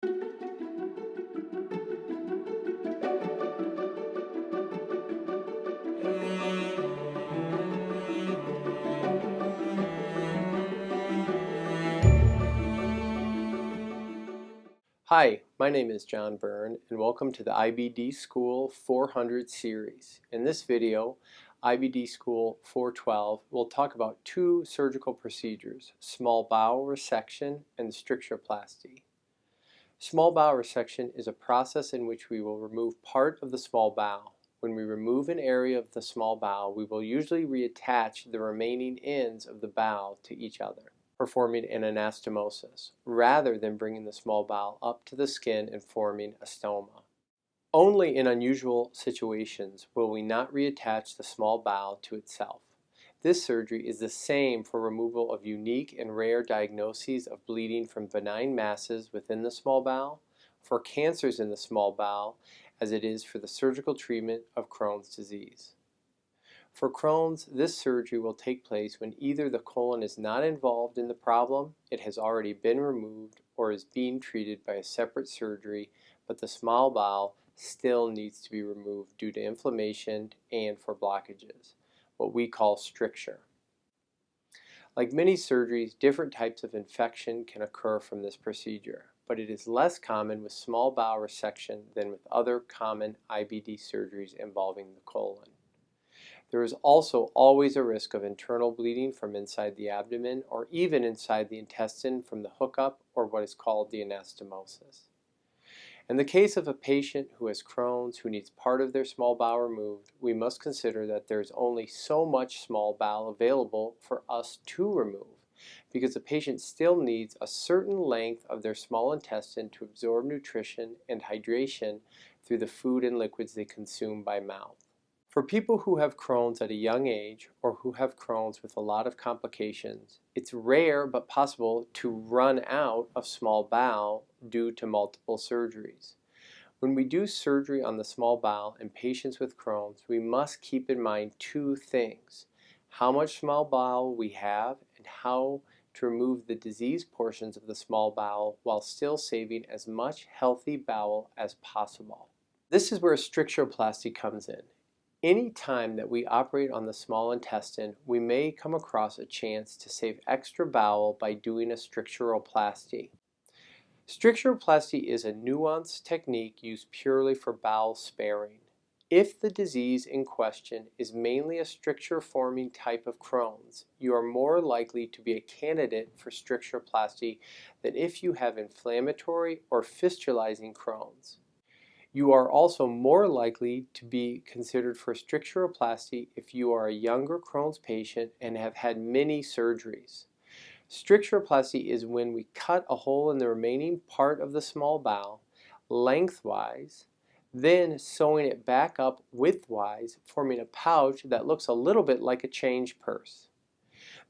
Hi, my name is John Byrne and welcome to the IBD School 400 series. In this video, IBD School 412 will talk about two surgical procedures, small bowel resection and strictureplasty. Small bowel resection is a process in which we will remove part of the small bowel. When we remove an area of the small bowel, we will usually reattach the remaining ends of the bowel to each other, performing an anastomosis, rather than bringing the small bowel up to the skin and forming a stoma. Only in unusual situations will we not reattach the small bowel to itself. This surgery is the same for removal of unique and rare diagnoses of bleeding from benign masses within the small bowel, for cancers in the small bowel, as it is for the surgical treatment of Crohn's disease. For Crohn's, this surgery will take place when either the colon is not involved in the problem, it has already been removed, or is being treated by a separate surgery, but the small bowel still needs to be removed due to inflammation and for blockages, what we call stricture. Like many surgeries, different types of infection can occur from this procedure, but it is less common with small bowel resection than with other common IBD surgeries involving the colon. There is also always a risk of internal bleeding from inside the abdomen or even inside the intestine from the hookup or what is called the anastomosis. In the case of a patient who has Crohn's who needs part of their small bowel removed, we must consider that there is only so much small bowel available for us to remove, because the patient still needs a certain length of their small intestine to absorb nutrition and hydration through the food and liquids they consume by mouth. For people who have Crohn's at a young age or who have Crohn's with a lot of complications, it's rare but possible to run out of small bowel due to multiple surgeries. When we do surgery on the small bowel in patients with Crohn's, we must keep in mind two things: how much small bowel we have and how to remove the diseased portions of the small bowel while still saving as much healthy bowel as possible. This is where strictureplasty comes in. Any time that we operate on the small intestine, we may come across a chance to save extra bowel by doing a strictureplasty. Strictureplasty is a nuanced technique used purely for bowel sparing. If the disease in question is mainly a stricture-forming type of Crohn's, you are more likely to be a candidate for strictureplasty than if you have inflammatory or fistulizing Crohn's. You are also more likely to be considered for strictureplasty if you are a younger Crohn's patient and have had many surgeries. Strictureplasty is when we cut a hole in the remaining part of the small bowel lengthwise, then sewing it back up widthwise, forming a pouch that looks a little bit like a change purse.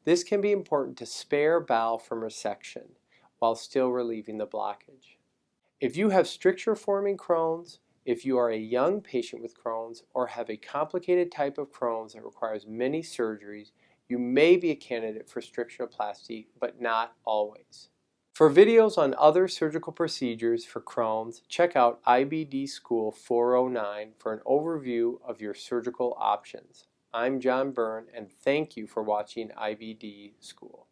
This can be important to spare bowel from resection while still relieving the blockage. If you have stricture-forming Crohn's, if you are a young patient with Crohn's, or have a complicated type of Crohn's that requires many surgeries, you may be a candidate for strictureplasty, but not always. For videos on other surgical procedures for Crohn's, check out IBD School 409 for an overview of your surgical options. I'm John Byrne, and thank you for watching IBD School.